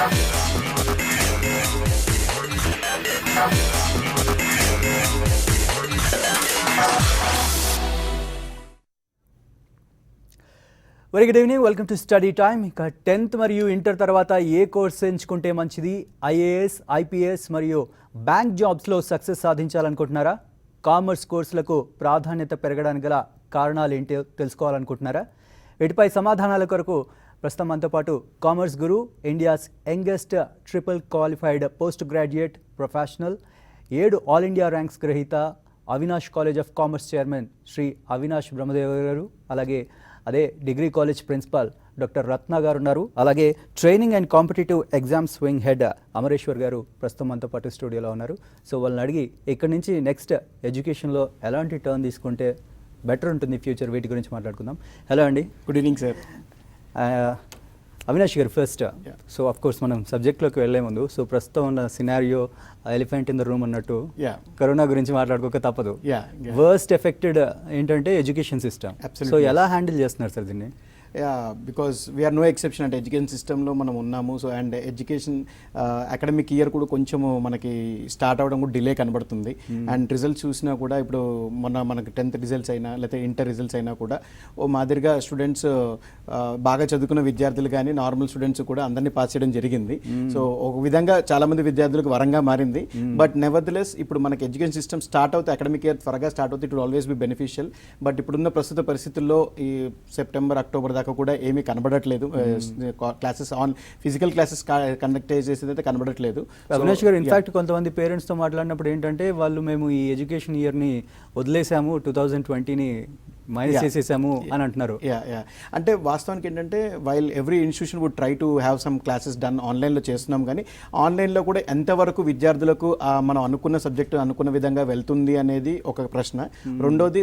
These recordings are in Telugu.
Very good evening, welcome to study time. ఇక 10th మరియు ఇంటర్ తర్వాత ఏ కోర్స్ ఎంచుకుంటే మంచిది? ఐఏఎస్, ఐపీఎస్ మరియు బ్యాంక్ జాబ్స్లో సక్సెస్ సాధించాలనుకుంటున్నారా? కామర్స్ కోర్సులకు ప్రాధాన్యత పెరగడానికి గల కారణాలు ఏంటో తెలుసుకోవాలనుకుంటున్నారా? వీటిపై సమాధానాల కొరకు ప్రస్తుతం మనతో పాటు commerce guru, India's youngest triple qualified post graduate professional, 7 all India ranks గ్రహీత, Avinash college of commerce chairman Shri Avinash Brahmadev గారు, అలాగే అదే degree college principal doctor Ratna గారు ఉన్నారు. అలాగే training and competitive exams wing head Amareshwar గారు ప్రస్తుతం మనతో పాటు స్టూడియోలో ఉన్నారు. సో వాళ్ళని అడిగి ఇక్కడి నుంచి నెక్స్ట్ ఎడ్యుకేషన్లో ఎలాంటి టర్న్ తీసుకుంటే బెటర్ ఉంటుంది ఫ్యూచర్, వీటి గురించి మాట్లాడుకుందాం. హలో అండి. Good evening sir. అవినాష్ గారు ఫస్ట్. సో ఆఫ్ కోర్స్ మనం సబ్జెక్ట్లోకి వెళ్లే ముందు, సో ప్రస్తుతం ఉన్న scenario elephant in the room అన్నట్టు కరోనా గురించి మాట్లాడుకోక తప్పదు. వర్స్ట్ ఎఫెక్టెడ్ ఏంటంటే ఎడ్యుకేషన్ సిస్టమ్. సో ఎలా హ్యాండిల్ చేస్తున్నారు సార్ దీన్ని? బికాస్ వీఆర్ నో ఎక్సెప్షన్ అంటే ఎడ్యుకేషన్ సిస్టంలో మనం ఉన్నాము. So and education academic year కూడా కొంచెము మనకి స్టార్ట్ అవ్వడం కూడా డిలే కనబడుతుంది. అండ్ రిజల్ట్స్ చూసినా కూడా ఇప్పుడు మనకి 10th రిజల్ట్స్ అయినా లేకపోతే ఇంటర్ రిజల్ట్స్ అయినా కూడా ఓ మాదిరిగా స్టూడెంట్స్ బాగా చదువుకున్న విద్యార్థులు కానీ నార్మల్ స్టూడెంట్స్ కూడా అందరినీ పాస్ చేయడం జరిగింది. సో ఒక విధంగా చాలామంది విద్యార్థులకు వరంగా మారింది. బట్ నెవర్దలెస్ ఇప్పుడు మనకి ఎడ్యుకేషన్ సిస్టమ్ స్టార్ట్ అవుతే అకాడమిక్ ఇయర్ త్వరగా స్టార్ట్ అవుతే it will always be beneficial. But ఇప్పుడున్న ప్రస్తుత పరిస్థితుల్లో ఈ సెప్టెంబర్, అక్టోబర్ దాకా కూడా ఏమీ కనబడట్లేదు. క్లాసెస్ ఫిజికల్ క్లాసెస్ కండక్ట్ చేసేది అయితే కనబడట్లేదు. అవినాష్ గారు, ఇన్ఫాక్ట్ కొంతమంది పేరెంట్స్తో మాట్లాడినప్పుడు ఏంటంటే వాళ్ళు మేము ఈ ఎడ్యుకేషన్ ఇయర్ని వదిలేసాము, 2020ని మైనస్ చేసేసాము అని అంటున్నారు. అంటే వాస్తవానికి ఏంటంటే while every institution would try to have some classes done ఆన్లైన్లో చేస్తున్నాం, కానీ ఆన్లైన్లో కూడా ఎంతవరకు విద్యార్థులకు మనం అనుకున్న సబ్జెక్టు అనుకున్న విధంగా వెళ్తుంది అనేది ఒక ప్రశ్న. రెండోది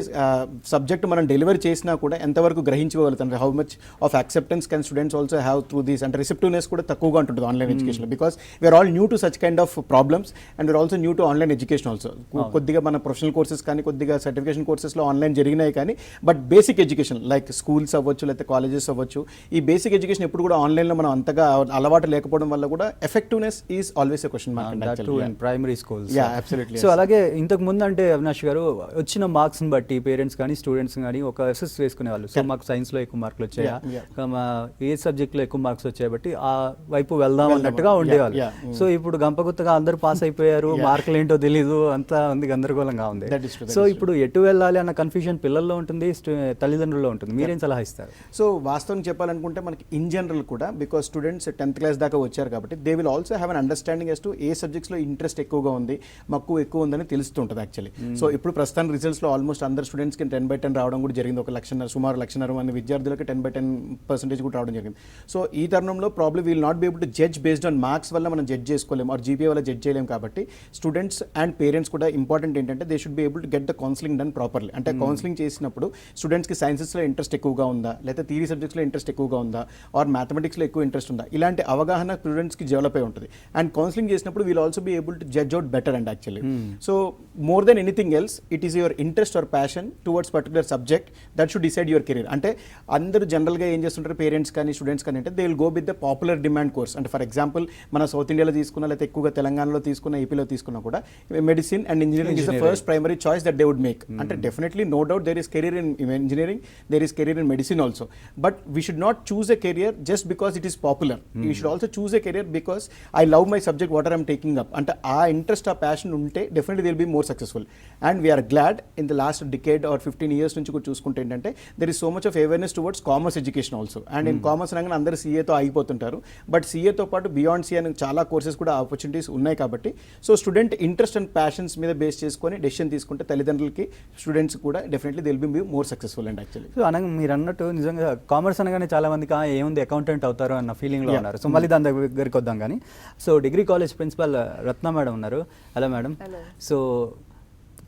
సబ్జెక్ట్ మనం డెలివరీ చేసినా కూడా ఎంతవరకు గ్రహించగలుగుతాం, how much of acceptance can students also have through these. అంటే రిసెప్టివ్నెస్ కూడా తక్కువగా ఉంటుంది ఆన్లైన్ ఎడ్యుకేషన్లో, because we are all new to such kind of problems and we are also new to online education also. కొద్దిగా మన ప్రొఫెషనల్ కోర్సెస్ కానీ కొద్దిగా సర్టిఫికేషన్ కోర్సెస్లో ఆన్లైన్ జరిగినాయి, కానీ but basic education like schools అవ్వచ్చు లేకపోతే కాలేజెస్ అవ్వచ్చు, ఈ బేసిక్ ఎడ్యుకేషన్ ఎప్పుడు కూడా ఆన్లైన్లో మనం అంతగా అలవాటు లేకపోవడం వల్ల కూడా effectiveness is always a question mark in primary schools. Absolutely. So అలాగే ఇంతకు ముందు అంటే అవినాష్ గారు వచ్చిన మార్క్స్ని బట్టి పేరెంట్స్ కానీ స్టూడెంట్స్ కానీ ఒక అసెస్ వేసుకునేవాళ్ళు. సో మాకు సైన్స్లో ఎక్కువ మార్కులు వచ్చాయా, ఏ సబ్జెక్ట్లో ఎక్కువ మార్క్స్ వచ్చాయి బట్టి ఆ వైపు వెళ్దాం అన్నట్టుగా ఉండేవాళ్ళు. సో ఇప్పుడు గంపగుత్తగా అందరూ పాస్ అయిపోయారు, మార్కులు ఏంటో తెలీదు, అంతా ఉంది, గందరగోళంగా ఉంది. సో ఇప్పుడు ఎటు వెళ్ళాలి అన్న కన్ఫ్యూజన్ పిల్లల్లో ఉంటుంది, తల్లిదండ్రుల్లో ఉంటుంది. మీరేం సలహా ఇస్తారు? సో వాస్తవం చెప్పాలనుకుంటే మనకి ఇన్ జనరల్ కూడా బికాస్ స్టూడెంట్స్ 10th క్లాస్ దాకా వచ్చారు కాబట్టి they will also have an understanding as to a సబ్జెక్ట్స్లో ఇంట్రెస్ట్ ఎక్కువగా ఉంది, మక్కువ ఎక్కువ ఉందని తెలుస్తుంటుంది యాక్చువల్లీ. సో ఇప్పుడు ప్రస్తుతం రిజల్ట్స్లో ఆల్మోస్ట్ అందరు స్టూడెంట్స్కి 10/10 రావడం కూడా జరిగింది. ఒక సుమారు 1,00,000 మంది విద్యార్థులకి 10/10% కూడా రావడం జరిగింది. సో ఈ తరుణంలో problem will not be able to judge based on marks వల్ల మనం జడ్జ్ చేసుకోలేము, ఆర్ జీపీఏ వల్ల జడ్జ్ చేయలేము. కాబట్టి స్టూడెంట్స్ అండ్ పేరెంట్స్ కూడా ఇంపార్టెంట్ ఏంటంటే they should be able to get the counselling done properly. అంటే కౌన్సిలింగ్ చేసినప్పుడు స్టూడెంట్స్కి సైన్సెస్లో ఇంట్రెస్ట్ ఎక్కువగా ఉందా, లేదా థియరీ సబ్జెక్ట్స్లో ఇంట్రెస్ట్ ఎక్కువగా ఉందా, ఆర్ మ్యాథమెటిక్స్లో ఎక్కువ ఇంట్రెస్ట్ ఉందా, ఇలాంటి అవగాహన స్టూడెంట్స్కి డెవలప్ అయి ఉంటుంది. అండ్ కౌన్సిలింగ్ చేసినప్పుడు we'll also be able to judge out better and actually. So more than anything else it is your interest or passion towards particular subject that should decide your career. అంటే అందరూ జనరల్గా ఏం చేస్తుంటారు పేరెంట్స్ కానీ స్టూడెంట్స్ కానీ అంటే they will go with the popular demand course. అంటే ఫర్ ఎగ్జాంపుల్ మన సౌత్ ఇండియాలో తీసుకున్నా లేకపోతే ఎక్కువగా తెలంగాణలో తీసుకున్న, ఏపీలో తీసుకున్నా కూడా medicine and engineering is the first primary choice that they would make. అంటే definitely no doubt there is career in engineering, there is career in medicine also, but we should not choose a career just because it is popular. You should also choose a career because I love my subject, what I am taking up, and our interest or passion unte definitely they will be more successful. And we are glad in the last decade or 15 years nunchi ko chuskunte entante there is so much of awareness towards commerce education also. And in commerce rangan andaru CA tho agipotuntaru, but CA tho paatu beyond CA ani chaala courses kuda opportunities unnai kabatti so student interest and passions మీద బేస్ చేసుకొని డెసిషన్ తీసుకుంటే తల్లిదండ్రులకి స్టూడెంట్స్ కూడా definitely they will be more successful and actually. So అనగా మీరు అన్నట్టు నిజంగా కామర్స్ అనగానే చాలా మందికి ఏముంది అకౌంటెంట్ అవుతారు అన్న ఫీలింగ్లో ఉన్నారు. సో మళ్ళీ దాని దగ్గరికి వద్దాం. కానీ సో డిగ్రీ కాలేజ్ ప్రిన్సిపల్ రత్న మేడం ఉన్నారు. Hello madam. So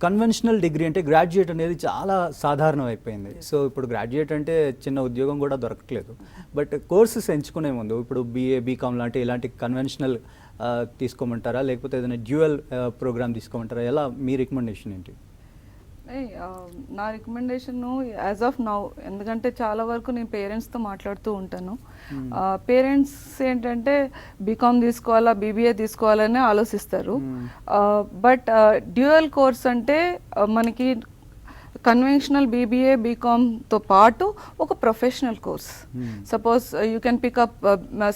conventional degree అంటే గ్రాడ్యుయేట్ అనేది చాలా సాధారణం అయిపోయింది. సో ఇప్పుడు గ్రాడ్యుయేట్ అంటే చిన్న ఉద్యోగం కూడా దొరకట్లేదు. బట్ కోర్సెస్ ఎంచుకునే ముందు ఇప్పుడు BA, BCom లాంటి ఇలాంటి కన్వెన్షనల్ తీసుకోమంటారా, లేకపోతే ఏదైనా డ్యూయల్ ప్రోగ్రామ్ తీసుకోమంటారా? ఎలా మీ రికమెండేషన్ ఏంటి? నా రికమెండేషన్ యాజ్ ఆఫ్ నౌ, ఎందుకంటే చాలా వరకు నేను పేరెంట్స్తో మాట్లాడుతూ ఉంటాను. పేరెంట్స్ ఏంటంటే బీకామ్ తీసుకోవాలా బీబీఏ తీసుకోవాలని ఆలోచిస్తారు. బట్ డ్యూయల్ కోర్స్ అంటే మనకి కన్వెన్షనల్ బీబీఏ బీకామ్తో పాటు ఒక professional course. Suppose you can pick up,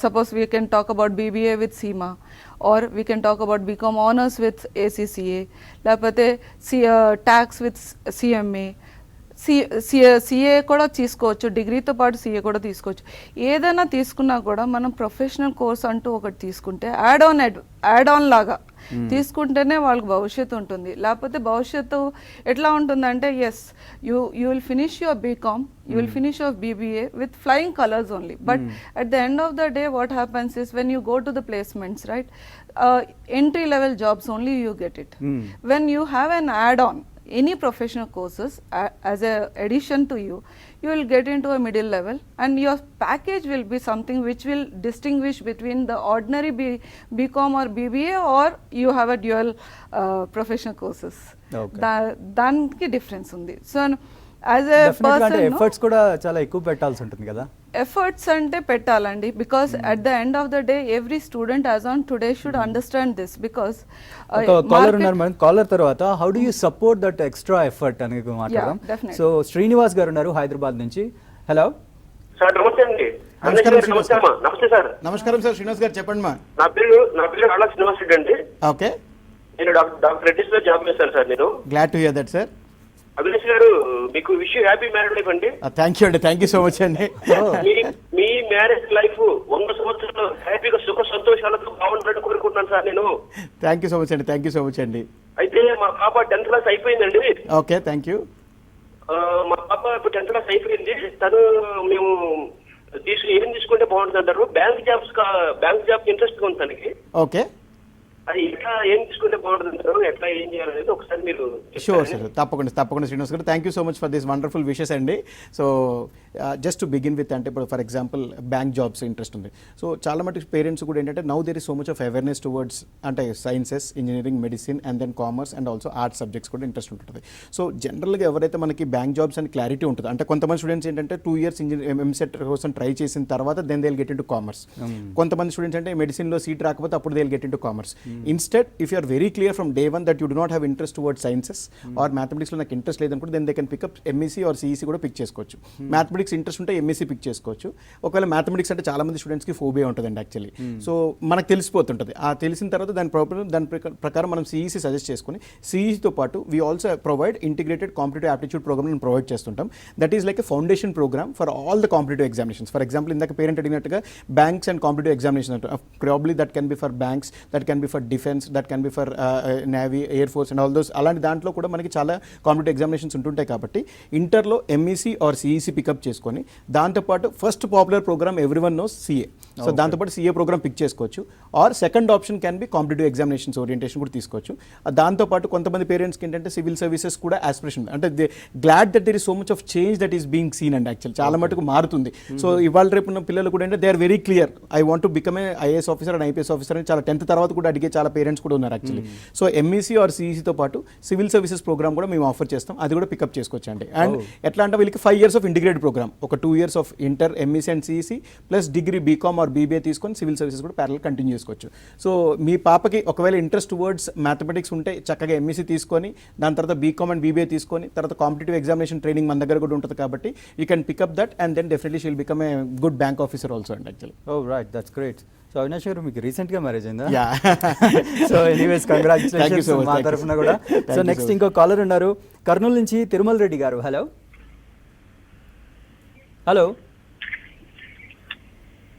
suppose we can talk about BBA with CIMA, or we can talk about BCom honours with ACCA, లేకపోతే ట్యాక్స్ విత్ సిఎంఏ, సిఏ కూడా తీసుకోవచ్చు, డిగ్రీతో పాటు సిఏ కూడా తీసుకోవచ్చు. ఏదైనా తీసుకున్నా కూడా మనం ప్రొఫెషనల్ కోర్స్ అంటూ ఒకటి తీసుకుంటే యాడ్ ఆన్ లాగా తీసుకుంటేనే వాళ్ళకి భవిష్యత్తు ఉంటుంది. లేకపోతే భవిష్యత్తు ఎట్లా ఉంటుందంటే, as you will finish your BCom, you will finish your BBA with flying colors only, but at the end of the day what happens is when you go to the placements, right, entry level jobs only you get it. When you have an add on any professional courses as a addition to you will get into a middle level, and your package will be something which will distinguish between the ordinary BCom or BBA, or you have a dual professional courses. దానికి డిఫరెన్స్ ఉంది. So as a person efforts కూడా చాలా ఎక్కువ పెట్టాల్సి ఉంటుంది కదా. ఎఫర్ట్స్ అంటే పెట్టాలండి, because at the end of the day every student as on today should understand this. Because caller ఉన్నారు మేడం, కాలర్ తర్వాత how do you support that extra effort అని మాట్లాడదాం. సో శ్రీనివాస్ గారు ఉన్నారు హైదరాబాద్ నుంచి. హలో సార్, నమస్తే అండి. నమస్తే సార్. నమస్కారం సార్, శ్రీనివాస్ గారు చెప్పండి. నా పేరు అలా శ్రీనివాస్ రెడ్డి అండి. ఓకే, నేను డాక్టర్ రెడ్డిస్ లో జాబ్ చేస్తాను సార్. నేను glad to hear that sir. Abhilash గారు, మీకు విష్ హ్యాపీ మ్యారేడ్ లైఫ్ అండి. థ్యాంక్ యూ అండి, థ్యాంక్ యూ సో మచ్ అండి. మీ మ్యారేజ్ లైఫ్ 100 సంవత్సరాలు హ్యాపీగా సుఖ సంతోషాలతో బాగుండాలని కోరుకుంటున్నాను సార్ నేను. థ్యాంక్ యూ సో మచ్ అండి, థ్యాంక్ యూ సో మచ్ అండి. అయితే మా పాప 10th క్లాస్ అయిపోయిందండి. Okay, thank you. మా పాప ఇప్పుడు 10th క్లాస్ అయిపోయింది. తను మేము ఏం తీసుకుంటే బాగుంటుంది అంటారు? బ్యాంక్ జాబ్ ఇంట్రెస్ట్ గా ఉంది తనకి. ఓకే, అది ఎట్లా ఏం తీసుకుంటే బాగుంటుంది అంటారు? ఎట్లా ఏం చేయాలనేది ఒకసారి మీరు. షూర్ సార్, తప్పకుండా శ్రీనివాస్ గారు, thank you so much for this wonderful wishes అండి. So just to begin with, అంటే ఇప్పుడు for example bank jobs interest ఉంది. సో చాలా మటుకు పేరెంట్స్ కూడా ఏంటంటే now there is so much of awareness towards అంటే sciences, engineering, medicine and then commerce and also arts subjects కూడా ఇంట్రెస్ట్ ఉంటుంది. సో జనరల్గా ఎవరైతే మనకి బ్యాంక్ జాబ్స్ అని క్లారిటీ ఉంటుంది, అంటే కొంతమంది స్టూడెంట్స్ ఏంటంటే 2 years ఎంసెట్ కోసం ట్రై చేసిన తర్వాత then they will get into commerce. కొంతమంది స్టూడెంట్స్ అంటే మెడిసిన్లో సీట్ రాకపోతే అప్పుడు they will get into commerce. Instead, if you are very clear from day one that you do not have interest towards sciences or mathematics లో నాకు ఇంట్రెస్ట్ లేదనుకుంటే then they can pick up MEC or CEC కూడా పిక్ చేసుకోవచ్చు. మ్యాథమెటిక్స్ ఇంట్రెస్ట్ ఉంటే MEC పిక్ చేసుకోవచ్చు. ఒకవేళ మ్యాథమెటిక్స్ అంటే చాలా మంది స్టూడెంట్స్కి ఫోబియా ఉంటుందండి యాక్చువల్లీ. సో మనకు తెలిసిపోతుంటుంది. ఆ తెలిసిన తర్వాత దాని ప్రకారం మనం CEC సజెస్ట్ చేసుకుని CECతో పాటు we also provide integrated competitive aptitude programme provide చేస్తుంటాం. That is like a foundation programme for all the competitive examinations. For example ఇందాక పేరెంట్ అడిగినట్టుగా banks and competitive examination probably that can be for banks, that can be for defence, that can be for navy, air force and all those. అలాంటి దాంట్లో కూడా మనకి చాలా కాంపిటేటివ్ ఎగ్జామినేషన్స్ ఉంటుంటాయి. కాబట్టి ఇంటర్లో MEC ఆర్ CEC పికప్ చేసుకొని దాంతోపాటు first popular program everyone knows CA. So దాంతోపాటు CA ప్రోగ్రామ్ పిక్ చేసుకోవచ్చు. Or second option can be competitive examinations orientation కూడా తీసుకోవచ్చు. దాంతోపాటు కొంతమంది పేరెంట్స్కి ఏంటంటే సివిల్ సర్వీసెస్ కూడా ఆస్పిరేషన్, అంటే they glad that there is so much of change that is being seen and actual చాలా మటుకు మారుతుంది. సో ఇవాళ రేపు ఉన్న పిల్లలు కూడా ఏంటంటే they are very clear, I want to become a IAS officer and IPS officer అని చాలా 10th తర్వాత కూడా అడిగే చాలా పేరెంట్స్ కూడా ఉన్నారు యాక్చువల్లీ. సో MEC ఆర్ CECతో పాటు సివిల్ సర్వీసెస్ ప్రోగ్రామ్ కూడా మేము ఆఫర్ చేస్తాం. అది కూడా పికప్ చేసుకోవచ్చు అండి. అండ్ ఎట్లా అంటే వీళ్ళకి 5 years ఆఫ్ ఇంటిగ్రేటెడ్ ప్రోగ్రామ్, ఒక 2 years of inter MEC and CEC plus degree BCom or BBA తీసుకొని సివిల్ సర్వీసెస్ కూడా ప్యారల్ కంటిన్యూ చేసుకోవచ్చు. సో మీ పాపకి ఒకవేళ ఇంట్రెస్ట్ టువర్డ్స్ మ్యాథమెటిక్స్ ఉంటే చక్కగా MEC తీసుకొని దాని తర్వాత BCom అండ్ BBA తీసుకొని తర్వాత కాంపిటేటివ్ ఎగ్జామినేషన్ ట్రైనింగ్ మన దగ్గర కూడా ఉంటుంది. కాబట్టి you can pick up that and then definitely she will become a good bank officer also అండి actually. Oh right, that's great. So Avinash గారు, మీకు రీసెంట్గా మ్యారేజ్ అయిందా? యా. సో ఎనీవేస్ కంగ్రాచులేషన్స్ మా తరఫున కూడా. సో నెక్స్ట్ ఇంకో కాలర్ ఉన్నారు కర్నూలు నుంచి, తిరుమల రెడ్డి గారు. Hello hello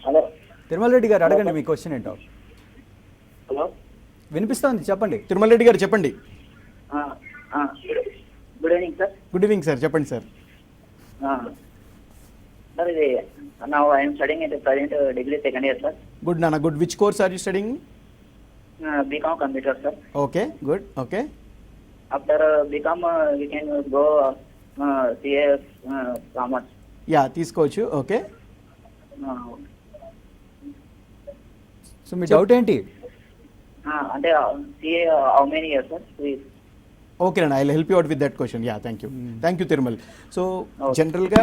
hello Tirumala Reddy గారు, అడగండి మీ క్వశ్చన్ ఏంటో. హలో, వినిపిస్తోంది, చెప్పండి. తిరుమల రెడ్డి గారు చెప్పండి. Good evening sir. Good evening sir, చెప్పండి సార్. సార్ ఇది now I am studying at present degree second year sir. Good Nana, good. Which course are you studying? BCom computer sir. Okay, good. Okay. After BCom we can go CA commerce. Yeah, తీసుకోవచ్చు. Okay. సో మీ డౌట్ ఏంటి? అంటే CA how many years sir? Okay అండి, I help you out with that question. Yeah, thank you Thirumal. So జనరల్గా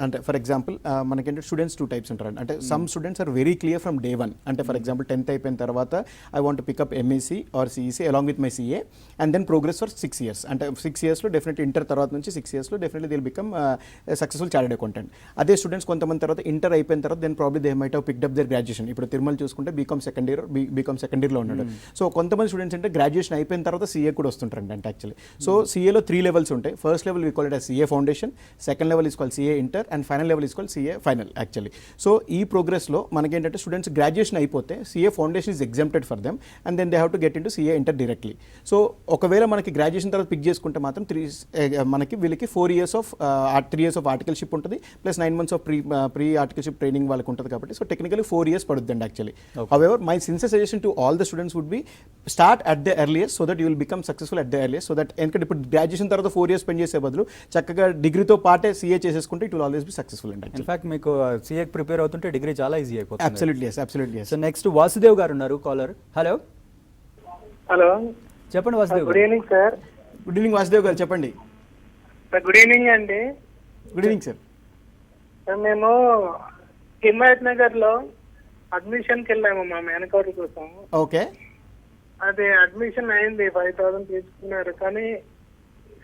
అంటే ఫర్ ఎగ్జాంపుల్ మనకేంటే స్టూడెంట్స్ 2 types ఉంటారండి. అంటే some students are very clear from day 1. అంటే ఫర్ ఎగ్జాంపుల్ 10th అయిపోయిన తర్వాత I want pick up MEC or CEC along with my CA and then progress for 6 years. అంటే 6 yearsలో డెఫినెట్లీ ఇంటర్ తర్వాత నుంచి 6 yearsలో definitely they'll become successful chartered accountant. అదే స్టూడెంట్స్ కొంతమంది తర్వాత ఇంటర్ అయిపోయిన తర్వాత then probably they might have picked up their graduation. ఇప్పుడు తిరుమల చూసుకుంటే బీకామ్ సెకండ్ ఇయర్లో ఉన్నాడు. సో కొంతమంది స్టూడెంట్స్ అంటే గ్రాడ్యుయేషన్ అయిపోయిన తర్వాత సిఏ కూడా వస్తుంటారండి. అంటే యాక్చువల్లీ సో సిఏలో 3 levels ఉంటాయి. First level we call it as CA foundation, second level is call CA inter and final level is call CA final actually. So ఈ ప్రోగ్రెస్లో మనకేంటంటే స్టూడెంట్స్ గ్రాడ్యుయేషన్ అయిపోతే CA foundation is exempted for them and then they have to get in to CA inter directly. సో ఒకవేళ మనకి గ్రాడ్యుయేషన్ తర్వాత పిక్ చేసుకుంటే మాత్రం మనకి వీళ్ళకి 4 years of 3 years of articleship ఉంటుంది plus 9 months of pre articleship training వాళ్ళకి ఉంటుంది కాబట్టి సో టెక్నికలీ 4 years పడుతుందండి actually. However my sincere suggestion to all the students would be start at the earliest so that you will become successful at the earliest. So that ఎందుకంటే ఇప్పుడు గ్రాడ్యుయేషన్ తర్వాత 4 years స్పెండ్ చేసే బదులు చక్కగా డిగ్రీతో పాటే సీఏ చేసేసుకుంటే it will always be successful అండి. ఇన్ఫాక్ట్ మీకు సీఏ ప్రిపేర్ అవుతుంటే డిగ్రీ చాలా ఈజీ అయిపోతుంది. అబ్సల్యూట్లీ. సో నెక్స్ట్ వాసుదేవ్ గారు ఉన్నారు కాలర్. హలో చెప్పండి Vasudev good evening sir. Good evening Vasudev గారు, చెప్పండి. గుడ్ ఈవినింగ్ అండి. Good evening sir. మేము హిమాయత్ నగర్ లో అడ్మిషన్కి వెళ్ళాము మా మేనకోటి కోసం. ఓకే. అది అడ్మిషన్ అయింది, 5,000 తీసుకున్నారు, కానీ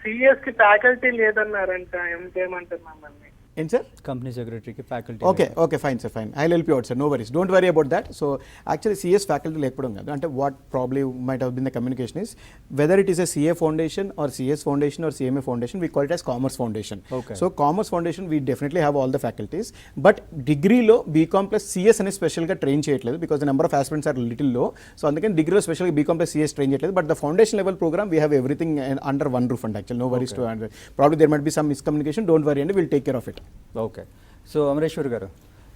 సిఎస్ కి ఫ్యాకల్టీ లేదన్నారంట. ఏం చేయమంటున్నాం మమ్మల్ని? ఏంటి సార్? కంపెనీ సెక్రటరీకి faculty. Okay fine sir, fine. I help you out sir, no worries, don't worry about that. So actually CS faculty లేకపోవడం కాదు. అంటే what probably might have been the communication is whether it is a CA foundation or CS foundation or CMA foundation, we call it as commerce foundation. So commerce foundation we definitely have all the faculties, but డిగ్రీలో బీకామ్ ప్లస్ సిఎస్ అనేది స్పెషల్గా ట్రైన్ చేయట్లేదు because the number of aspirants are little low. So అందుకని డిగ్రీలో స్పెషల్గా బీకామ్ ప్లస్ సిఎస్ ట్రైన్ చేయట్లేదు, but the foundation level program we have everything under one roof and actual no worries to and probably there might be some miscommunication, don't worry and will take care of it. Okay. So Amareshwar గారు,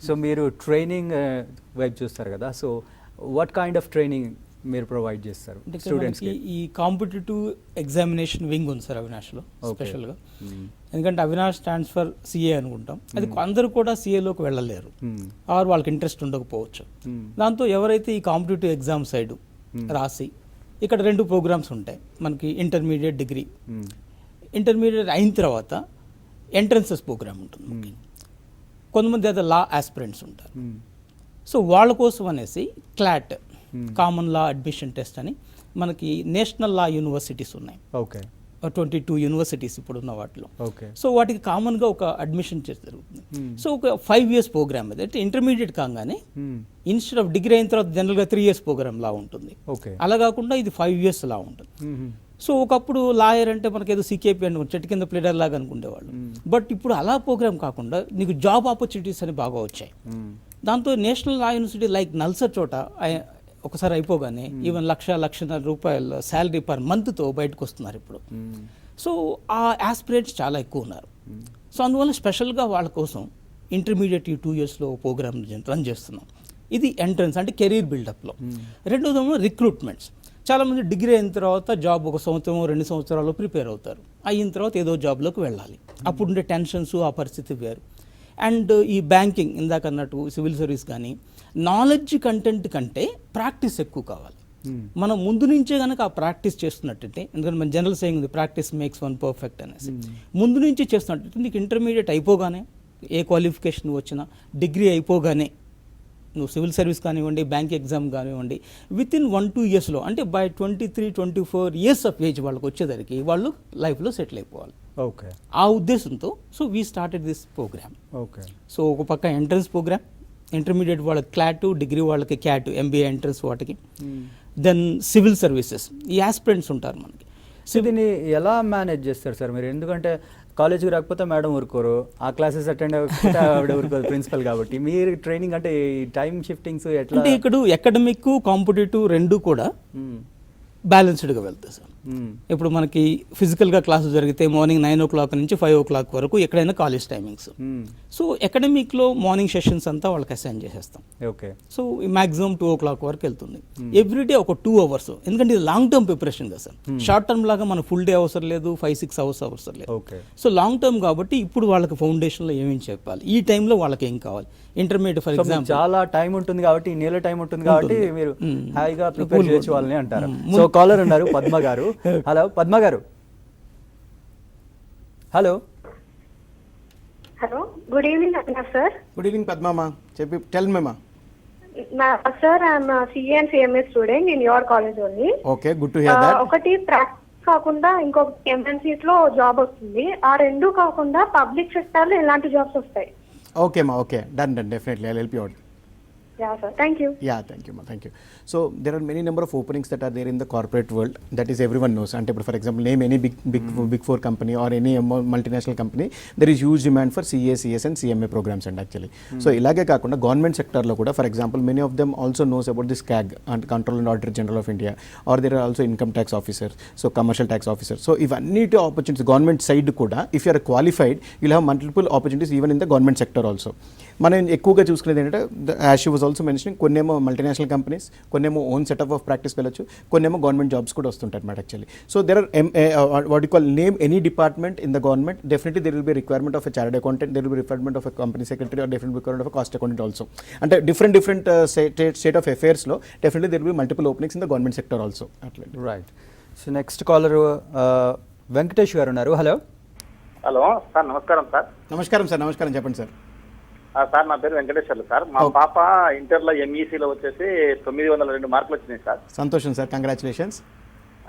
సో మీరు ట్రైనింగ్ వైపు చూస్తారు కదా, so what kind of training మీరు ప్రొవైడ్ చేస్తారు స్టూడెంట్స్కి? ఈ కాంపిటేటివ్ ఎగ్జామినేషన్ వింగ్ ఉంది సార్ అవినాష్లో స్పెషల్గా. ఎందుకంటే అవినాష్ స్టాండ్స్ ఫర్ సిఏ అనుకుంటాం. అది అందరూ కూడా సిఏలోకి వెళ్ళలేరు ఆర్ వాళ్ళకి ఇంట్రెస్ట్ ఉండకపోవచ్చు. దాంతో ఎవరైతే ఈ కాంపిటేటివ్ ఎగ్జామ్ సైడ్ రాసి ఇక్కడ 2 ప్రోగ్రామ్స్ ఉంటాయి మనకి, ఇంటర్మీడియట్, డిగ్రీ. ఇంటర్మీడియట్ అయిన తర్వాత ఎంట్రన్సెస్ ప్రోగ్రామ్ ఉంటుంది. కొంతమంది అయితే లా ఆస్పిరెంట్స్ ఉంటారు. సో వాళ్ళ కోసం అనేసి క్లాట్, కామన్ లా అడ్మిషన్ టెస్ట్ అని మనకి నేషనల్ లా యూనివర్సిటీస్ ఉన్నాయి. ఓకే. 22 యూనివర్సిటీస్ ఇప్పుడు ఉన్న వాటిలో. ఓకే. సో వాటికి కామన్గా ఒక అడ్మిషన్ చేసి జరుగుతుంది. సో ఒక 5 years ప్రోగ్రామ్ అది. అంటే ఇంటర్మీడియట్ కాగానే ఇన్స్టెడ్ ఆఫ్ డిగ్రీ అయిన తర్వాత జనరల్గా 3 years ప్రోగ్రామ్ లా ఉంటుంది. ఓకే. అలా కాకుండా ఇది 5 years లా ఉంటుంది. సో ఒకప్పుడు లాయర్ అంటే మనకి ఏదో సికేపీ అని చెట్టు కింద ప్లేడర్ లాగా అనుకునేవాళ్ళు. బట్ ఇప్పుడు అలా ప్రోగ్రామ్ కాకుండా నీకు జాబ్ ఆపర్చునిటీస్ అని బాగా వచ్చాయి. దాంతో నేషనల్ లా యూనివర్సిటీ లైక్ నల్సర్ చోట ఒకసారి అయిపోగానే ఈవెన్ ₹1,00,000 రూపాయల శాలరీ పర్ మంత్తో బయటకు వస్తున్నారు ఇప్పుడు. సో ఆ ఆస్పిరెంట్స్ చాలా ఎక్కువ ఉన్నారు. సో అందువల్ల స్పెషల్గా వాళ్ళ కోసం ఇంటర్మీడియట్ 2 yearsలో ప్రోగ్రామ్ రన్ చేస్తున్నాం. ఇది ఎంట్రన్స్ అంటే కెరీర్ బిల్డప్లో. రెండోదేమో రిక్రూట్మెంట్స్. చాలామంది డిగ్రీ అయిన తర్వాత జాబ్ 1 సంవత్సరం 2 సంవత్సరాలు ప్రిపేర్ అవుతారు. అయిన తర్వాత ఏదో జాబ్లోకి వెళ్ళాలి. అప్పుడు ఉండే టెన్షన్స్, ఆ పరిస్థితి వేరు. అండ్ ఈ బ్యాంకింగ్ ఇందాక అన్నట్టు సివిల్ సర్వీస్ కానీ నాలెడ్జ్ కంటెంట్ కంటే ప్రాక్టీస్ ఎక్కువ కావాలి. మనం ముందు నుంచే కనుక ఆ ప్రాక్టీస్ చేస్తున్నట్టయితే, ఎందుకంటే మన జనరల్ సేయింగ్ ఉంది ప్రాక్టీస్ మేక్స్ వన్ పర్ఫెక్ట్ అనేసి. ముందు నుంచి చేస్తున్నట్టయితే నీకు ఇంటర్మీడియట్ అయిపోగానే, ఏ క్వాలిఫికేషన్ వచ్చినా, డిగ్రీ అయిపోగానే నువ్వు సివిల్ సర్వీస్ కానివ్వండి, బ్యాంక్ ఎగ్జామ్ కానివ్వండి, విత్ ఇన్ 1-2 yearsలో అంటే బై 23-24 years ఆఫ్ ఏజ్ వాళ్ళకి వచ్చేసరికి వాళ్ళు లైఫ్లో సెటిల్ అయిపోవాలి. ఓకే. ఆ ఉద్దేశంతో so we started this program. Okay. So ఒక పక్క ఎంట్రన్స్ ప్రోగ్రామ్, ఇంటర్మీడియట్ వాళ్ళకి క్లాట్, డిగ్రీ వాళ్ళకి క్యాట్, ఎంబీఏ ఎంట్రన్స్ వాటికి. దెన్ సివిల్ సర్వీసెస్ ఈ ఆస్పిరెంట్స్ ఉంటారు మనకి. సో దీన్ని ఎలా మేనేజ్ చేస్తారు సార్ మీరు? ఎందుకంటే కాలేజ్కి రాకపోతే మేడం ఊరుకోరు, ఆ క్లాసెస్ అటెండ్ అవ్వకపోతే ఆవిడ ఊరుకోరు ప్రిన్సిపల్ కాబట్టి. మీరు ట్రైనింగ్ అంటే టైం షిఫ్టింగ్స్ ఎట్లా? అంటే ఇక్కడ అకాడమిక్, కాంపిటేటివ్ 2 కూడా బ్యాలెన్స్డ్గా వెళ్తాయి సార్. ఇప్పుడు మనకి ఫిజికల్గా క్లాసు జరిగితే మార్నింగ్ 9 o'clock నుంచి 5 o'clock వరకు ఎక్కడైనా కాలేజ్ టైమింగ్స్. సో అకాడమిక్లో మార్నింగ్ సెషన్స్ అంతా వాళ్ళకి అసైన్ చేసేస్తాం. ఓకే. సో మ్యాక్సిమం 2 o'clock వరకు వెళ్తుంది. ఎవ్రీడే ఒక 2 hours, ఎందుకంటే ఇది లాంగ్ టర్మ్ ప్రిపరేషన్ కదా సార్. షార్ట్ టర్మ్ లాగా మన ఫుల్ డే అవసరం లేదు, 5-6 hours అవసరం లేదు. ఓకే. సో లాంగ్ టర్మ్ కాబట్టి ఇప్పుడు వాళ్ళకి ఫౌండేషన్లో ఏమేమి చెప్పాలి, ఈ టైంలో వాళ్ళకి ఏం కావాలి. ఇంటర్మీడియట్ ఫర్ ఎగ్జాంపుల్ చాలా టైం ఉంటుంది కాబట్టి, ఈ నెల టైం ఉంటుంది కాబట్టి మీరు హాయిగా ప్రిపేర్ చేయొచ్చు వాళ్ళని అంటారు. సో కాలర్ ఉన్నారు పద్మ గారు. హలో పద్మ గారు. హలో. హలో, గుడ్ ఈవినింగ్ అన్నా సార్. గుడ్ ఈవినింగ్ పద్మమ్మ, చెప్పి టెల్ మేమా. Sir I'm CA and CMA student in your college only. Okay, good to hear that. ఒకటి ప్రాక్టీస్ కాకుండా ఇంకొక ఎంఎన్సీస్ లో జాబ్ వస్తుంది. ఆ రెండు కాకుండా పబ్లిక్ సెక్టర్ లో ఎలాంటి జాబ్స్ వస్తాయి? ఓకే మా, okay, done definitely I help you out. Yeah, sir. Thank you. Yeah, thank you, ma. Thank you. So there are many number of openings that are there in the corporate world. That is everyone knows. And for example, name any big four company or any multinational company, there is huge demand for CA, CS and CMA programs and actually. So ilage kaakunda government sector lo kuda, for example, many of them also knows about this CAG, and Control and Auditor General of India, or there are also income tax officers, so commercial tax officers. So if any opportunities government side kuda, if you are qualified, you'll have multiple opportunities even in the government sector also. మనం ఎక్కువగా చూసుకునేది ఏంటంటే, as she was also mentioning, కొన్నేమో మల్టీనేషనల్ కంపెనీస్, కొన్నేమో ఓన్ సెటప్ ఆఫ్ ప్రాక్టీస్ వెళ్ళొచ్చు, కొన్నేమో గవర్నమెంట్ జాబ్స్ కూడా వస్తుంటాయి అన్నమాట actually. So there are what you call name any department in the government, definitely there will be requirement of a chartered accountant, there will be requirement of a company secretary, or definite requirement of a cost accountant also. అంటే డిఫరెంట్ స్టేట్ ఆఫ్ అఫేర్స్లో definitely there will B multiple openings in the government sector also. అట్లా right. So next caller Venkatesh గారు ఉన్నారు. హలో. హలో సార్, నమస్కారం సార్. నమస్కారం సార్. నమస్కారం, చెప్పండి సార్. సార్ నా పేరు వెంకటేశ్వర్లు సార్. మా పాప ఇంటర్లో ఎంఈసీలో వచ్చేసి 902 మార్కులు వచ్చినాయి సార్. సంతోషం సార్, కంగ్రాచులేషన్స్.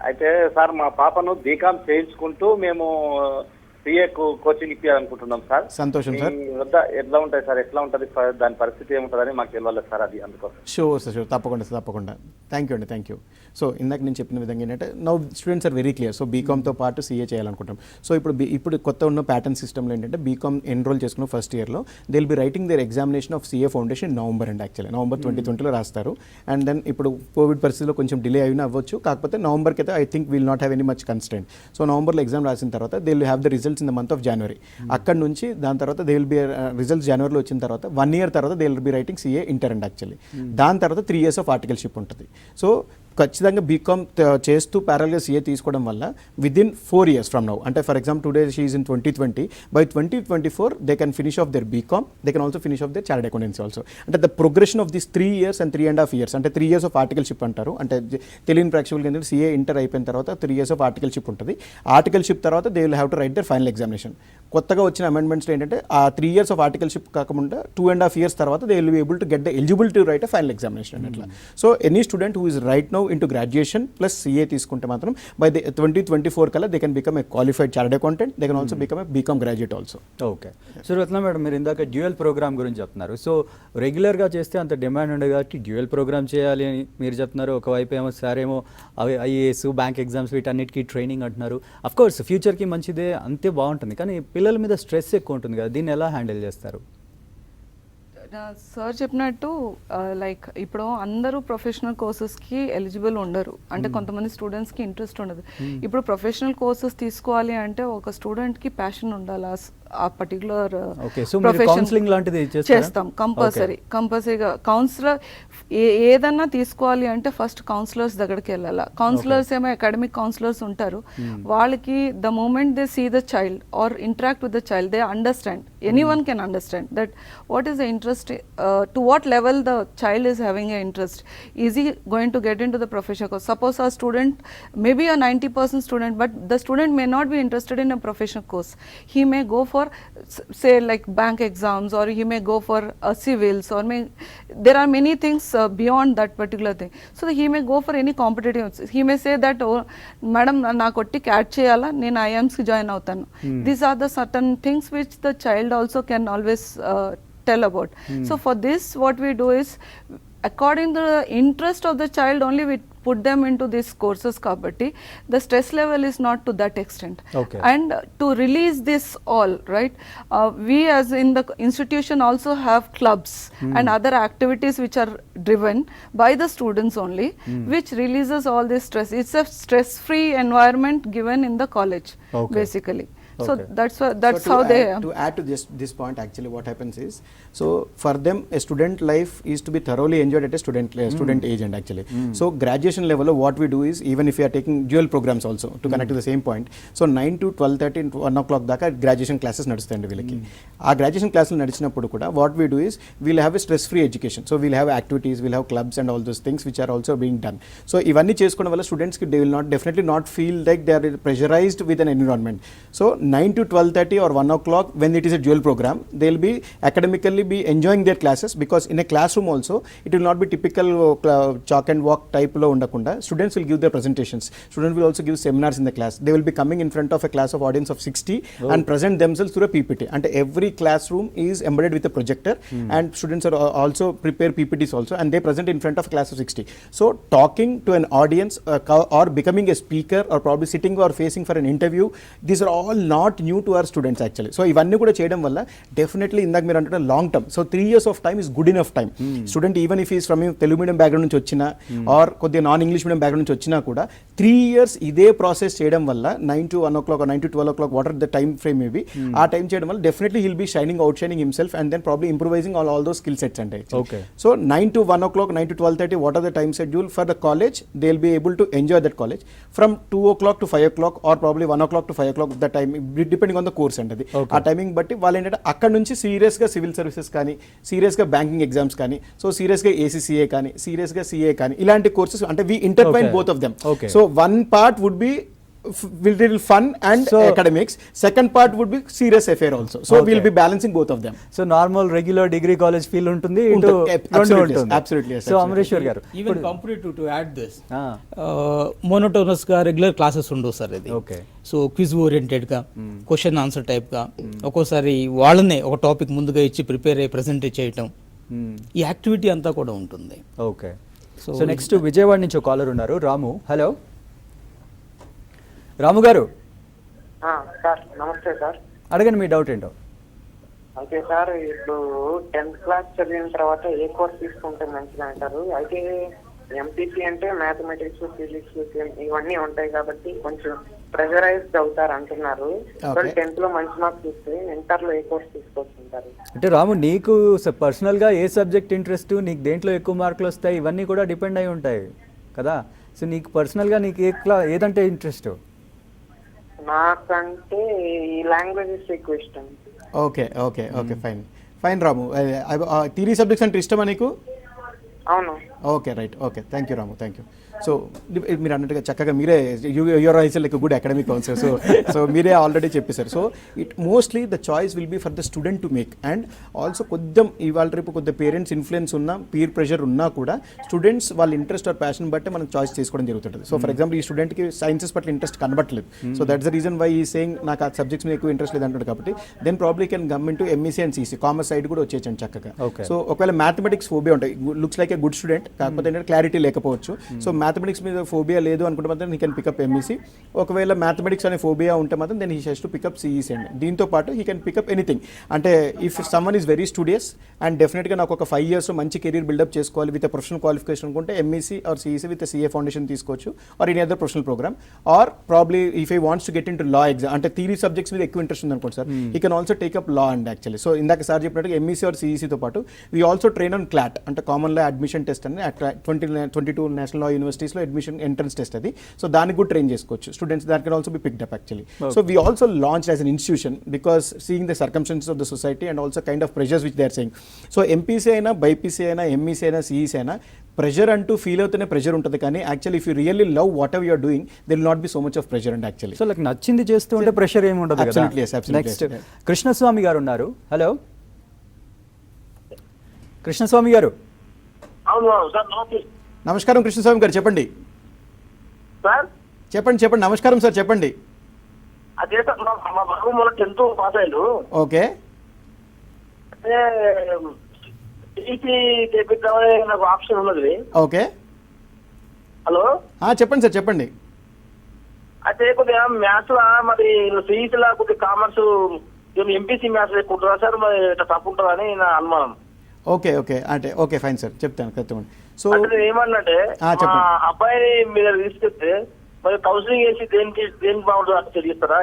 అయితే సార్ మా పాపను బీకామ్ చేయించుకుంటూ మేము సిఏ కోచింగ్ ఇప్పించాలనుకుంటున్నాం సార్. సంతోషం సార్. మీ వద్ద ఎట్లా ఉంటాయి సార్, ఎట్లా ఉంటుంది దాని పరిస్థితి ఏముంటుందని మాకు తెలియాలి సార్, అది అందుకోసం. షూర్ సార్, షూర్, తప్పకుండా సార్, తప్పకుండా. థ్యాంక్ యూ అండి, థ్యాంక్ యూ. సో ఇందాక నేను చెప్పిన విధంగా ఏంటంటే, now students are very clear. So బీకామ్తో పాటు సీఏ చేయాలనుకుంటాం. సో ఇప్పుడు కొత్త ఉన్న ప్యాటర్న్ సిస్టమ్లో ఏంటంటే, బీకామ్ ఎన్రోల్ చేసుకున్న ఫస్ట్ ఇయర్లో they will be writing their examination of CA foundation November అండి యాక్చువల్లీ. నవంబర్ 2020లో రాస్తారు. అండ్ దెన్ ఇప్పుడు కోవిడ్ పరిస్థితిలో కొంచెం డిలే అయినా అవ్వచ్చు, కాకపోతే నవంబర్కి అయితే I think will not have any much constant. So నవంబర్లో ఎగ్జామ్ రాసిన తర్వాత they will have the results in the month of January. అక్కడ నుంచి దాని తర్వాత దే విల్ బి రిజల్ట్స్ జనవరిలో వచ్చిన తర్వాత 1 year తర్వాత they will be writing CA inter and actually. దాని తర్వాత 3 years ఆఫ్ ఆర్టికల్షిప్ ఉంటుంది. సో ఖచ్చితంగా బీకామ్ చేస్తూ ప్యారల్గా సీఏ తీసుకోవడం వల్ల విదిన్ 4 years ఫ్రమ్ నౌ, అంటే for example today she is in 2020, by 2024 they can finish off their BCom, they can also finish off their chartered accountancy also. అంటే the progression of this 3 years and 3.5 years, అంటే 3 years ఆఫ్ ఆర్టికల్షిప్ అంటారు. అంటే తెలియని ప్రేక్షకులకి ఏంటంటే, సీఏ ఇంటర్ అయిపోయిన తర్వాత 3 years ఆఫ్ ఆర్టికల్షిప్ ఉంటుంది. ఆర్టికల్షిప్ తర్వాత they will have to write their final examination. కొత్తగా వచ్చిన అమెండ్మెంట్స్లో ఏంటంటే, ఆ 3 years ఆఫ్ ఆర్టికల్షిప్ కాకుండా 2.5 years తర్వాత they will be able to get the eligible to write a final examination అట్లా. So any student who is right now into graduation plus CA తీసుకుంటే మాత్రం బై 2024 కల్లా they can become a qualified chartered accountant, they can also become a BCom graduate also. Okay. So Ratna madam, మీరు ఇందాక డ్యూయల్ ప్రోగ్రామ్ గురించి చెప్తున్నారు. సో రెగ్యులర్గా చేస్తే అంత డిమాండ్ ఉండదు కాబట్టి డ్యూయల్ ప్రోగ్రామ్ చేయాలి అని మీరు చెప్తున్నారు. ఒకవైపు ఏమో సార్ ఏమో ఐఏఎస్, బ్యాంక్ ఎగ్జామ్స్ వీటన్నిటికీ ట్రైనింగ్ అంటున్నారు. అఫ్కోర్స్ ఫ్యూచర్కి మంచిదే, అంతే బాగుంటుంది. కానీ పిల్లల మీద స్ట్రెస్ ఎక్కువ ఉంటుంది కదా, దీన్ని ఎలా హ్యాండిల్ చేస్తారు? సార్ చెప్పినట్టు లైక్ ఇప్పుడు అందరూ ప్రొఫెషనల్ కోర్సెస్కి ఎలిజిబుల్ ఉండరు. అంటే కొంతమంది స్టూడెంట్స్కి ఇంట్రెస్ట్ ఉండదు. ఇప్పుడు ప్రొఫెషనల్ కోర్సెస్ తీసుకోవాలి అంటే ఒక స్టూడెంట్కి ప్యాషన్ ఉండాలి ఆ పర్టికులర్ కౌన్సిలింగ్ లాంటిది చేస్తాం. కంపల్సరీగా కౌన్సిలర్ ఏదన్నా తీసుకోవాలి అంటే ఫస్ట్ కౌన్సిలర్స్ దగ్గరికి వెళ్ళాలి. కౌన్సిలర్స్ ఏమో అకాడమిక్ కౌన్సిలర్స్ ఉంటారు. వాళ్ళకి the moment they see the child or interact with the child, they understand, anyone can understand that what is the interest, to what level the child is having a interest, easy going to get in to the professional course. Suppose ఆ student maybe a 90% student, but the student may not be interested in a professional course. He may go for say like bank exams, or he may go for civils, or there are many things beyond that particular thing. So he may go for any competitive. He may say that, oh madam na kotti CAT cheyala, nenu IIMs ki join avutanu. These are the certain things which the child also can always tell about. So for this what we do is, according to the interest of the child only, we put them into these courses kabatti the stress level is not to that extent. Okay. And to release this all, right, we as in the institution also have clubs and other activities which are driven by the students only, which releases all this stress. It's a stress free environment given in the college. Okay. Basically. So Okay. that's So how they to add to this point, actually what happens is, so for them a student life is to be thoroughly enjoyed at a student age and actually. So graduation level what we do is, even if we are taking dual programs also to connect to the same point, so 9 to 12:30 1 o'clock daka graduation classes nadustandi veelaki. Aa graduation classes nadichinappudu kuda what we do is, we'll have a stress free education. So we'll have activities, we'll have clubs and all those things which are also being done. So ivanni chesukodam valla students ki they will not definitely not feel like they are pressurized with an environment. So 9 to 12:30 or 1 o'clock, when it is a dual program, they'll be academically be enjoying their classes, because in a classroom also it will not be typical chalk and walk type lo undakunda. Students will give their presentations. Students will also give seminars in the class. They will be coming in front of a class of audience of 60 and present themselves through a PPT. And every classroom is embedded with a projector, and students are also prepare PPTs also, and they present in front of a class of 60. So talking to an audience or becoming a speaker or probably sitting or facing for an interview, these are all not new to our students actually. So ivanni kuda cheyadam valla definitely indak meer antunna long term. So 3 years of time is good enough time. Student even if he is from Telugu medium background nunchi ochina or koddiga non English medium background nunchi ochina kuda 3 years ide process cheyadam valla 9 to 1 o'clock or 9 to 12 o'clock whatever the time frame may be, aa time cheyadam valla definitely he'll be outshining himself and then probably improvising all those skill sets and actually. Okay. So 9 to 1 o'clock, 9 to 12:30, what are the time schedule for the college? They'll be able to enjoy that college from 2 o'clock to 5 o'clock or probably 1 o'clock to 5 o'clock, the time depending on the course and అది ఆ టైమింగ్ బట్టి వాళ్ళు ఏంటంటే అక్కడ నుంచి సీరియస్గా సివిల్ సర్వీసెస్ కానీ, సీరియస్గా బ్యాంకింగ్ ఎగ్జామ్స్ కానీ, సో సీరియస్గా ఏసీసీఏ కానీ, సీరియస్గా సిఏ కానీ, ఇలాంటి కోర్సెస్ అంటే we intertwine both of them. So one part would be little fun and academics, second part would be serious affair also, so we'll be balancing both of them. So normal regular degree college feel ఉంటుంది, ఇటు రెండు ఉంటుంది. Absolutely, yes. సో అమరేశ్వర్ గారు, even comparative to add this monotonous గా రెగ్యులర్ క్లాసెస్ ఉండవు సార్ ఇది. ఓకే. సో క్విజ్ ఓరియంటెడ్ గా, క్వశ్చన్ ఆన్సర్ టైప్ గా, ఒక్కోసారి వాళ్ళనే ఒక టాపిక్ ముందుగా ఇచ్చి ప్రిపేర్ అయ్యి ప్రెజెంట్ చేయటం, ఈ యాక్టివిటీ అంతా కూడా ఉంటుంది. ఓకే. సో నెక్స్ట్ విజయవాడ నుంచి ఒక కాలర్ ఉన్నారు, రాము. హలో రాము గారు. సార్ నమస్తే సార్. అడగండి మీ డౌట్ ఏంటో. అయితే సార్ ఇప్పుడు 10th క్లాస్ చదివిన తర్వాత ఏ కోర్స్ తీసుకుంటే మంచిది అంటారు? అయితే ఎంపీసీ అంటే మ్యాథమెటిక్స్, ఫిజిక్స్ ఇవన్నీ ఉంటాయి కాబట్టి కొంచెం ప్రెజరైజ్డ్ అవుతారు అంటున్నారు. 10th లో మంచి మార్క్స్ ఇస్తే ఇంటర్ లో ఏ కోర్స్ తీసుకొచ్చుంటారు? అంటే రాము, నీకు పర్సనల్గా ఏ సబ్జెక్ట్ ఇంట్రెస్ట్, నీకు దేంట్లో ఎక్కువ మార్కులు వస్తాయి, ఇవన్నీ కూడా డిపెండ్ అయి ఉంటాయి కదా. సో నీకు పర్సనల్గా నీకు ఏదంటే ఇంట్రెస్ట్? నాకంటే ఈ లాంగ్వేజెస్ ఎక్కువ ఇష్టం. Okay okay okay fine fine Ramu. Theory subjects అంటే ఇష్టమా నీకు? అవును. Okay right. Okay, thank you Ramu, thank you. So మీరు అన్నట్టుగా చక్కగా మీరే your also like good academic counsellor, so మీరే ఆల్రెడీ చెప్పేశారు. So it mostly the choice will be for the student to make. And also కొంచెం ఇవాళ రేపు కొద్దిగా పేరెంట్స్ ఇన్ఫ్లుయెన్స్ ఉన్నా, పీర్ ప్రెషర్ ఉన్నా కూడా స్టూడెంట్స్ వాళ్ళ ఇంట్రెస్ట్ ఆర్ ప్యాషన్ బట్టి మనం చాయిస్ చేసుకోవడం జరుగుతుంది. సో ఫర్ ఎగ్జాంపుల్ ఈ స్టూడెంట్కి సైన్సెస్ పట్ల ఇంట్రెస్ట్ కనబట్టలేదు, so that's the reason why ఈ సేయింగ్ నాకు ఆ సబ్జెక్ట్స్ మీద ఎక్కువ ఇంట్రెస్ట్ లేదు అంటాడు. కాబట్టి then probably can come in to MEC and CC, commerce side కూడా వచ్చేయచ్చండి చక్కగా. సో ఒకవేళ మ్యాథమెటిక్స్ ఫోబియా ఉంటాయి, looks like a good student, కాకపోతే ఏంటంటే క్లారిటీ లేకపోవచ్చు. సో మ్యాథమెటిక్స్ మీద ఫోబియా లేదు అనుకుంటే మాత్రం హీ కెన్ పికప్ ఎంఈసీ. ఒకవేళ మ్యాథమెటిక్స్ అనే ఫోబియా ఉంటే మాత్రం then he has to pick up CEC అండి. దీంతో పాటు హీ కెన్ పికప్ ఎనీథింగ్. అంటే if someone is very studious and డెఫినెట్గా నాకు ఒక 5 years మంచి కెరీర్ బిల్డప్ చేసుకోవాలి విత్ ప్రొఫెషనల్ క్వాలిఫికేషన్ అనుకుంటే MEC or CEC with CA foundation తీసుకోవచ్చు, or any other professional programme. Or probably if I wants to get in to law exam, అంటే థియరీ సబ్జెక్ట్స్ మీద ఎక్కువ ఇంట్రెస్ట్ ఉంది అనుకోండి sir, he can also take up law and actually. So ఇందాక సార్ చెప్పినట్టుగా ఎంఈసీ ఆర్ సిఈసీతో పాటు we also train on clot, అంటే కామన్ లా అడ్మిషన్ టెస్ట్ అని 22 నేషనల్ లా యూనివర్సిటీస్లో అడ్మిషన్ ఎంట్రన్స్ టెస్ట్ అది. సో దానికి కూడా ట్రైన్ చేసుకోవచ్చు students, that can also be picked up actually. So we also launch as an institution because seeing the circumstances of the society and also kind of pressures which they are saying. So MPC అయినా, బైపీసీ అయినా, ఎంఈసీ అయినా, సిఈసీ అయినా ప్రెషర్ అంటూ ఫీల్ అవుతూనే ప్రెషర్ ఉంటుంది. కానీ actually if you really love whatever you're doing it'll not be so much of pressure and actually. So like నచ్చింది చేస్తూ ఉంటే ప్రెషర్ ఏమి ఉండదు. నెక్స్ట్ కృష్ణస్వామి గారు ఉన్నారు. హలో కృష్ణస్వామి గారు. నమస్కారం కృష్ణస్వామి గారు, చెప్పండి సార్. చెప్పండి చెప్పండి. నమస్కారం సార్, చెప్పండి. అదే సార్, మా బాబు మొన్న 10th పాస్ అయ్యాడు. ఓకే. అంటే టీసీ చేపిద్దామని నాకు ఆప్షన్ ఉన్నది. ఓకే. హలో చెప్పండి సార్, చెప్పండి. అయితే కొద్దిగా మ్యాథ్స్ లా మరి సిఈసీ లా కొద్దిగా కామర్స్ ఎంపీసీ మ్యాథ్స్ ఎక్కువ సార్, మరి ఇట్లా తప్పు ఉంటుందా అని నా అనుమానం. ఓకే ఓకే అంటే ఓకే ఫైన్ సార్, చెప్తాను ఖచ్చితంగా. సో ఏమన్నంటే అబ్బాయిని మీ దగ్గర తీసుకెళ్తే మరి కౌన్సిలింగ్ చేసి దేనికి బాగుంటుంది అంటే తెలియస్తారా?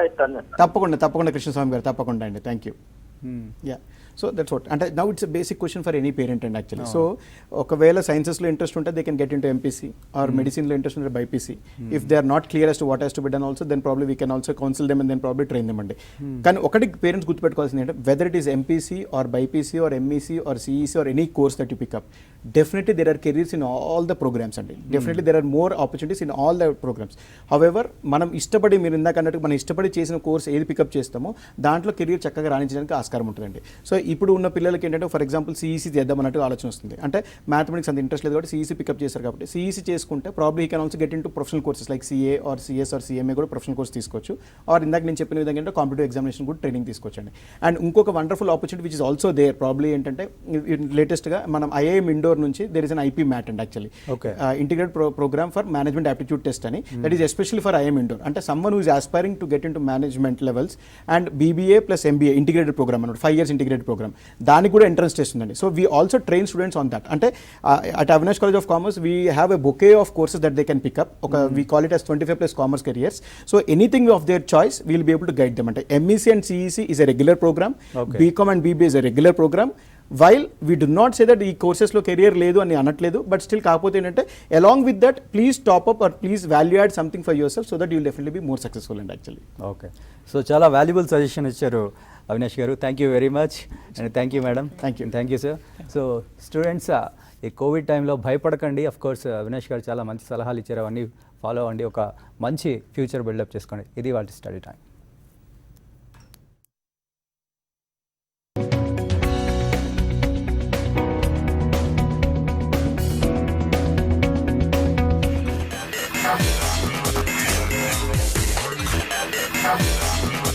తప్పకుండా తప్పకుండా కృష్ణస్వామి గారు, తప్పకుండా అండి, thank you. Yeah so that's what అంటే now it's basic question for any parent and actually. So ఒకవేళ సైన్సెస్లో ఇంట్రెస్ట్ ఉంటే they can get into MPC or మెడిసిన్లో ఇంట్రెస్ట్ ఉంటే BiPC. If they are not clear as to what has to be done also, then probably we can also counsel them and then probably train them అండి. కానీ ఒకటి పేరెంట్స్ గుర్తుపెట్టుకోవాల్సింది ఏంటంటే whether it is MPC or BiPC or MEC or CEC or any course that you pick up, definitely there are careers in all the programs అండి. definitely there are more opportunities in all the programs. however మనం ఇష్టపడి మీరు ఇందాక అన్నట్టు మనం ఇష్టపడి చేసిన కోర్స్ ఏది పికప్ చేస్తామో దాంట్లో కెరీర్ చక్కగా రాణించడానికి ఆస్కారం ఉంటుందండి. సో ఇప్పుడు ఉన్న పిల్లలకి ఏంటంటే ఫర్ ఎగ్జాంపుల్ సిఈసీ చేద్దాం అన్నట్టు ఆలోచన వస్తుంది. అంటే మ్యాథమెటిక్స్ అంత ఇంట్రెస్ట్ లేదు కాబట్టి సిఈసీ పికప్ చేశారు కాబట్టి సిఈసీ చేసుకుంటే probably he can also get in to professional courses like CA or CS or CMA కూడా ప్రొఫెషనల్ కోర్స్ తీసుకోవచ్చు. ఆర్ ఇందాక నేను చెప్పిన విధంగా అంటే కాంపిటేటివ్ ఎగ్జామినేషన్ కూడా ట్రైనింగ్ తీసుకోవచ్చండి. అండ్ ఇంకొక wonderful opportunity which is also there probably ఏంటంటే లేటెస్ట్గా మనం ఐఐఎం ఇండోర్ నుంచి there is an IP MAT and actually integrated program for management aptitude test ani, that is especially for IIM Indore. Ante someone who is aspiring to get into management levels and BBA plus MBA integrated program another 5 years integrated program dani kuda entrance test undandi. So we also train students on that. Ante at Avinash College of Commerce we have a bouquet of courses that they can pick up. We call it as 25 plus commerce careers. So anything of their choice we will be able to guide them. Ante MEC and CEC is a regular program, BCom and BBA is a regular program. While we do not say that ఈ కోర్సెస్లో కెరియర్ లేదు అని అనట్లేదు, బట్ స్టిల్ కాకపోతే ఏంటంటే along with that please top up or please value add something for yourself so that you will definitely be more successful and actually. Okay, so చాలా వాల్యుబుల్ సజెషన్ ఇచ్చారు Avinash garu. Thank you very much and thank you madam. Thank you sir. So students ఈ కోవిడ్ టైంలో భయపడకండి. అఫ్ కోర్స్ అవినాష్ గారు చాలా మంచి సలహాలు ఇచ్చారు, అవన్నీ ఫాలో అవ్వండి, ఒక మంచి ఫ్యూచర్ బిల్డప్ చేసుకోండి. ఇది వాళ్ళ స్టడీ టైం. Yeah.